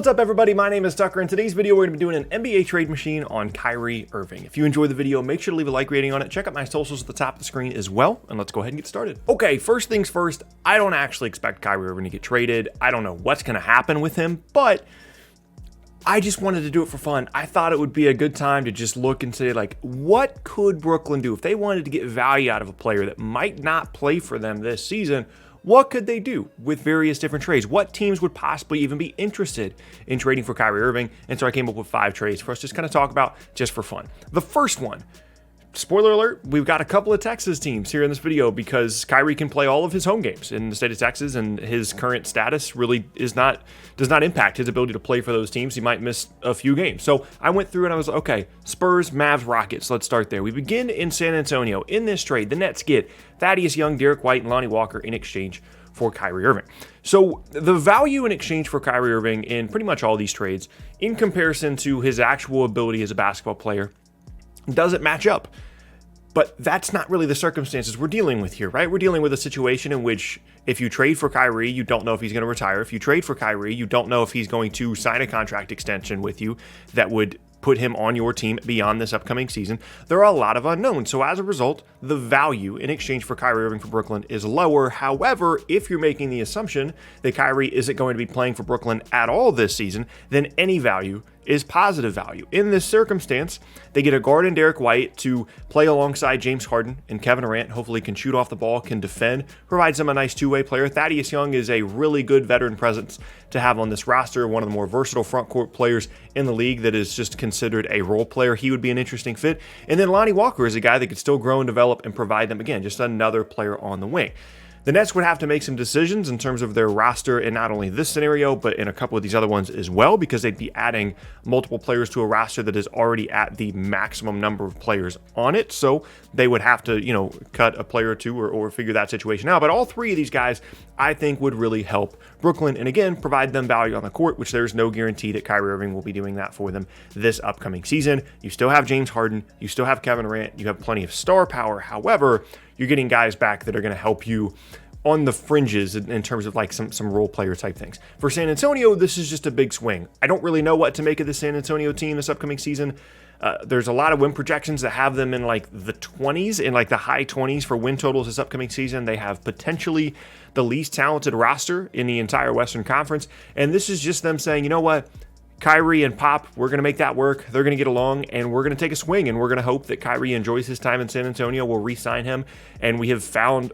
up, everybody? My name is Tucker. In today's video, we're going to be doing an NBA trade machine on Kyrie Irving. If you enjoyed the video, make sure to leave a like rating on it. Check out my socials at the top of the screen as well, and let's go ahead and get started. Okay, first things first, I don't actually expect Kyrie Irving to get traded. I don't know what's going to happen with him, but I just wanted to do it for fun. I thought it would be a good time to just look and say, like, what could Brooklyn do if they wanted to get value out of a player that might not play for them this season? What could they do with various different trades? What teams would possibly even be interested in trading for Kyrie Irving? And so I came up with 5 trades for us to just kind of talk about just for fun. The first one, spoiler alert, we've got a couple of Texas teams here in this video because Kyrie can play all of his home games in the state of Texas, and his current status really does not impact his ability to play for those teams. He might miss a few games. So I went through and I was like, okay, Spurs, Mavs, Rockets. Let's start there. We begin in San Antonio. In this trade, the Nets get Thaddeus Young, Derek White, and Lonnie Walker in exchange for Kyrie Irving. So the value in exchange for Kyrie Irving in pretty much all these trades, in comparison to his actual ability as a basketball player, doesn't match up. But that's not really the circumstances we're dealing with here, right? We're dealing with a situation in which if you trade for Kyrie, you don't know if he's going to retire. If you trade for Kyrie, you don't know if he's going to sign a contract extension with you that would put him on your team beyond this upcoming season. There are a lot of unknowns. So as a result, the value in exchange for Kyrie Irving for Brooklyn is lower. However, if you're making the assumption that Kyrie isn't going to be playing for Brooklyn at all this season, then any value is positive value. In this circumstance, they get a guard in Derek White to play alongside James Harden and Kevin Durant. Hopefully can shoot off the ball, can defend, provides them a nice two-way player. Thaddeus Young is a really good veteran presence to have on this roster, one of the more versatile front court players in the league that is just considered a role player. He would be an interesting fit. And then Lonnie Walker is a guy that could still grow and develop and provide them, again, just another player on the wing. The Nets would have to make some decisions in terms of their roster in not only this scenario, but in a couple of these other ones as well, because they'd be adding multiple players to a roster that is already at the maximum number of players on it. So they would have to, cut a player or two or figure that situation out. But all 3 of these guys, I think, would really help Brooklyn and, again, provide them value on the court, which there's no guarantee that Kyrie Irving will be doing that for them this upcoming season. You still have James Harden. You still have Kevin Durant. You have plenty of star power. However, you're getting guys back that are going to help you on the fringes in terms of like some role player type things. For San Antonio, this is just a big swing. I don't really know what to make of the San Antonio team this upcoming season. There's a lot of win projections that have them in like the 20s, in like the high 20s for win totals this upcoming season. They have potentially the least talented roster in the entire Western Conference. And this is just them saying, you know what? Kyrie and Pop, we're going to make that work. They're going to get along, and we're going to take a swing, and we're going to hope that Kyrie enjoys his time in San Antonio. We'll re-sign him, and we have found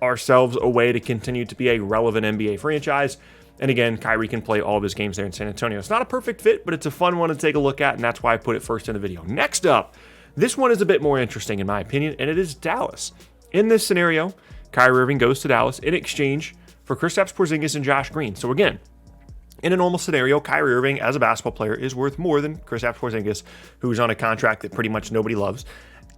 ourselves a way to continue to be a relevant NBA franchise. And again, Kyrie can play all of his games there in San Antonio. It's not a perfect fit, but it's a fun one to take a look at, and that's why I put it first in the video. Next up, this one is a bit more interesting in my opinion, and it is Dallas. In this scenario, Kyrie Irving goes to Dallas in exchange for Kristaps Porzingis and Josh Green. So again, in a normal scenario, Kyrie Irving as a basketball player is worth more than Kristaps Porzingis, who's on a contract that pretty much nobody loves,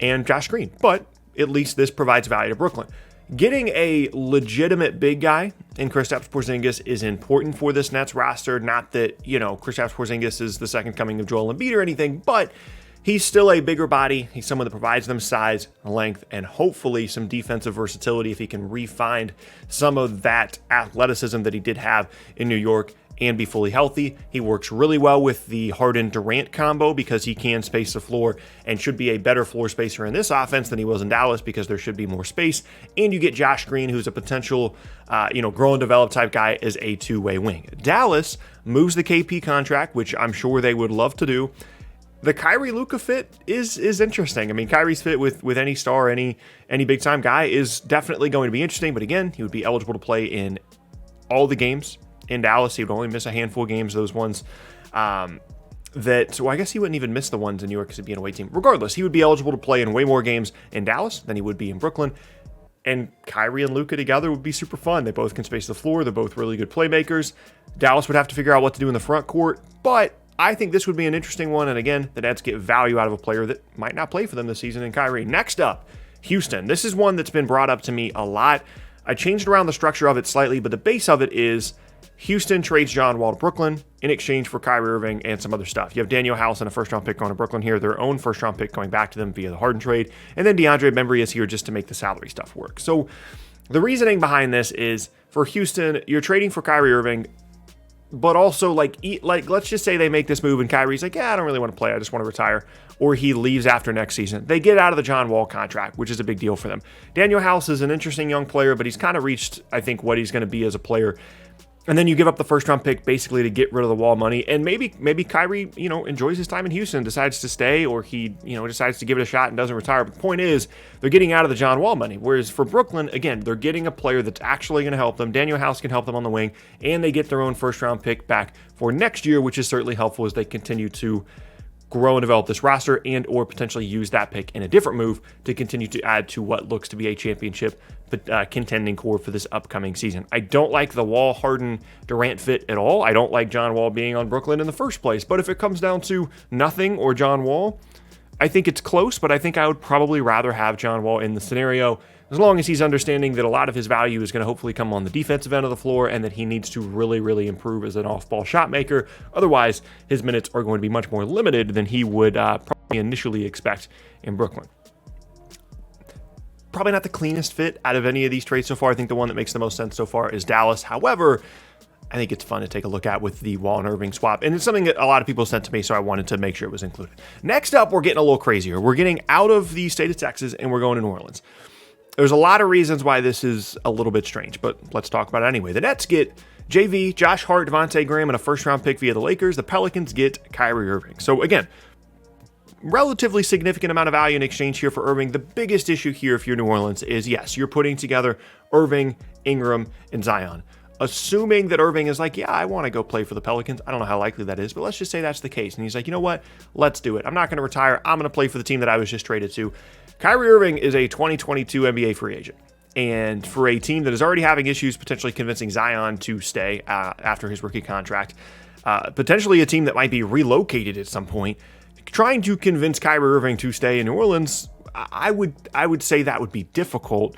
and Josh Green. But at least this provides value to Brooklyn. Getting a legitimate big guy in Kristaps Porzingis is important for this Nets roster. Not that, Kristaps Porzingis is the second coming of Joel Embiid or anything, but he's still a bigger body. He's someone that provides them size, length, and hopefully some defensive versatility if he can re-find some of that athleticism that he did have in New York and be fully healthy. He works really well with the Harden-Durant combo because he can space the floor and should be a better floor spacer in this offense than he was in Dallas because there should be more space. And you get Josh Green, who's a potential, grow and develop type guy as a two-way wing. Dallas moves the KP contract, which I'm sure they would love to do. The Kyrie Luka fit is interesting. I mean, Kyrie's fit with any star, any big time guy is definitely going to be interesting. But again, he would be eligible to play in all the games in Dallas. He would only miss a handful of games, those ones I guess he wouldn't even miss the ones in New York because he'd be an away team. Regardless, he would be eligible to play in way more games in Dallas than he would be in Brooklyn. And Kyrie and Luka together would be super fun. They both can space the floor. They're both really good playmakers. Dallas would have to figure out what to do in the front court, but I think this would be an interesting one. And again, the Nets get value out of a player that might not play for them this season in Kyrie. Next up, Houston. This is one that's been brought up to me a lot. I changed around the structure of it slightly, but the base of it is Houston trades John Wall to Brooklyn in exchange for Kyrie Irving and some other stuff. You have Daniel House and a first-round pick going to Brooklyn here, their own first-round pick going back to them via the Harden trade, and then DeAndre Bembry is here just to make the salary stuff work. So the reasoning behind this is, for Houston, you're trading for Kyrie Irving. but also like let's just say they make this move and Kyrie's like, yeah, I don't really want to play. I just want to retire. Or he leaves after next season. They get out of the John Wall contract, which is a big deal for them. Danuel House is an interesting young player, but he's kind of reached, I think, what he's going to be as a player. And then you give up the first round pick basically to get rid of the Wall money. And maybe Kyrie, enjoys his time in Houston, decides to stay, or he, decides to give it a shot and doesn't retire. But the point is, they're getting out of the John Wall money. Whereas for Brooklyn, again, they're getting a player that's actually going to help them. Danuel House can help them on the wing, and they get their own first round pick back for next year, which is certainly helpful as they continue to grow and develop this roster and or potentially use that pick in a different move to continue to add to what looks to be a championship contending core for this upcoming season. I don't like the Wall, Harden, Durant fit at all. I don't like John Wall being on Brooklyn in the first place. But if it comes down to nothing or John Wall, I think it's close, but I think I would probably rather have John Wall in the scenario, as long as he's understanding that a lot of his value is going to hopefully come on the defensive end of the floor and that he needs to really, really improve as an off-ball shot maker. Otherwise, his minutes are going to be much more limited than he would probably initially expect in Brooklyn. Probably not the cleanest fit out of any of these trades so far. I think the one that makes the most sense so far is Dallas. However, I think it's fun to take a look at with the Wall and Irving swap. And it's something that a lot of people sent to me, so I wanted to make sure it was included. Next up, we're getting a little crazier. We're getting out of the state of Texas and we're going to New Orleans. There's a lot of reasons why this is a little bit strange, but let's talk about it anyway. The Nets get JV, Josh Hart, Devontae Graham, and a first-round pick via the Lakers. The Pelicans get Kyrie Irving. So again, relatively significant amount of value in exchange here for Irving. The biggest issue here if you're New Orleans is, yes, you're putting together Irving, Ingram, and Zion. Assuming that Irving is like, yeah, I want to go play for the Pelicans. I don't know how likely that is, but let's just say that's the case. And he's like, you know what? Let's do it. I'm not going to retire. I'm going to play for the team that I was just traded to. Kyrie Irving is a 2022 NBA free agent. And for a team that is already having issues potentially convincing Zion to stay after his rookie contract, potentially a team that might be relocated at some point, trying to convince Kyrie Irving to stay in New Orleans, I would say that would be difficult.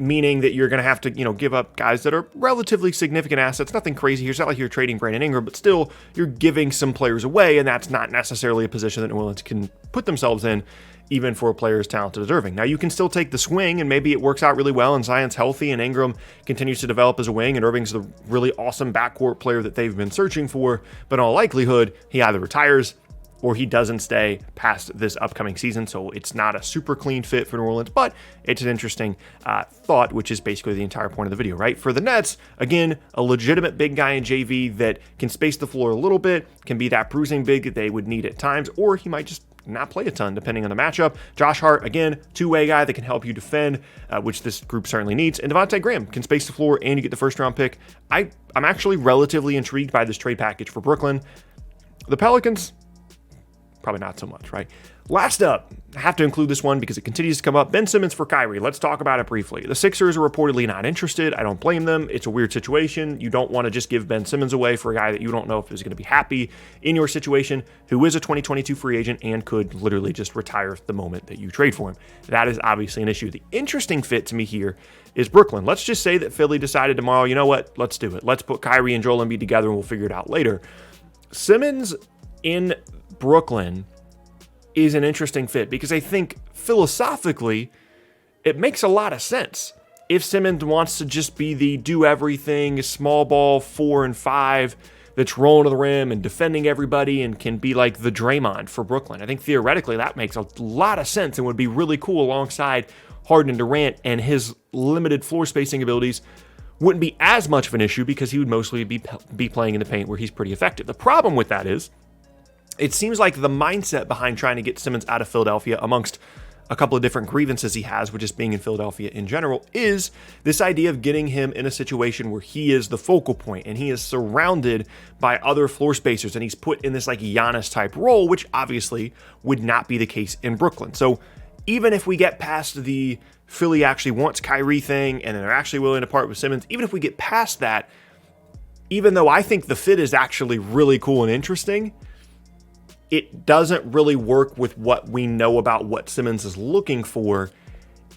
Meaning that you're going to have to, give up guys that are relatively significant assets. Nothing crazy here. It's not like you're trading Brandon Ingram, but still you're giving some players away, and that's not necessarily a position that New Orleans can put themselves in, even for a player as talented as Irving. Now, you can still take the swing, and maybe it works out really well, and Zion's healthy, and Ingram continues to develop as a wing, and Irving's the really awesome backcourt player that they've been searching for, but in all likelihood, he either retires or he doesn't stay past this upcoming season. So it's not a super clean fit for New Orleans, but it's an interesting thought, which is basically the entire point of the video, right? For the Nets, again, a legitimate big guy in JV that can space the floor a little bit, can be that bruising big that they would need at times, or he might just not play a ton depending on the matchup. Josh Hart, again, two-way guy that can help you defend, which this group certainly needs. And Devontae Graham can space the floor and you get the first-round pick. I'm actually relatively intrigued by this trade package for Brooklyn. The Pelicans, probably not so much, right? Last up, I have to include this one because it continues to come up. Ben Simmons for Kyrie. Let's talk about it briefly. The Sixers are reportedly not interested. I don't blame them. It's a weird situation. You don't want to just give Ben Simmons away for a guy that you don't know if is going to be happy in your situation, who is a 2022 free agent and could literally just retire the moment that you trade for him. That is obviously an issue. The interesting fit to me here is Brooklyn. Let's just say that Philly decided tomorrow, you know what? Let's do it. Let's put Kyrie and Joel Embiid together and we'll figure it out later. Simmons in Brooklyn is an interesting fit because I think philosophically it makes a lot of sense. If Simmons wants to just be the do everything, small ball 4 and 5 that's rolling to the rim and defending everybody and can be like the Draymond for Brooklyn, I think theoretically that makes a lot of sense and would be really cool alongside Harden and Durant, and his limited floor spacing abilities wouldn't be as much of an issue because he would mostly be playing in the paint where he's pretty effective. The problem with that is it seems like the mindset behind trying to get Simmons out of Philadelphia, amongst a couple of different grievances he has with just being in Philadelphia in general, is this idea of getting him in a situation where he is the focal point and he is surrounded by other floor spacers and he's put in this like Giannis type role, which obviously would not be the case in Brooklyn. So even if we get past the Philly actually wants Kyrie thing and they're actually willing to part with Simmons, even if we get past that, even though I think the fit is actually really cool and interesting, it doesn't really work with what we know about what Simmons is looking for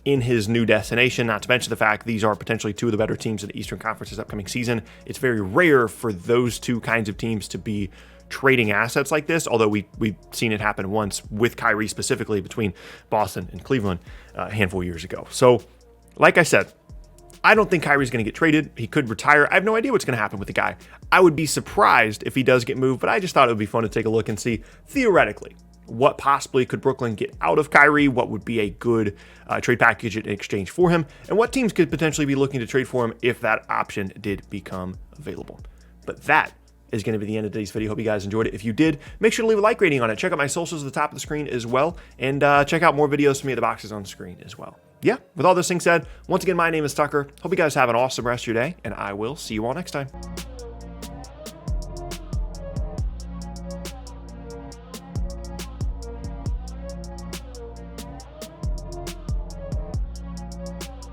in his new destination, not to mention the fact these are potentially two of the better teams in the Eastern Conference this upcoming season. It's very rare for those two kinds of teams to be trading assets like this, although we've seen it happen once with Kyrie specifically between Boston and Cleveland a handful of years ago. So, like I said, I don't think Kyrie's going to get traded. He could retire. I have no idea what's going to happen with the guy. I would be surprised if he does get moved, but I just thought it would be fun to take a look and see, theoretically, what possibly could Brooklyn get out of Kyrie, what would be a good trade package in exchange for him, and what teams could potentially be looking to trade for him if that option did become available. But that is going to be the end of today's video. Hope you guys enjoyed it. If you did, make sure to leave a like rating on it. Check out my socials at the top of the screen as well, and check out more videos from me at the boxes on the screen as well. Yeah, with all this thing said, once again, my name is Tucker. Hope you guys have an awesome rest of your day, and I will see you all next time.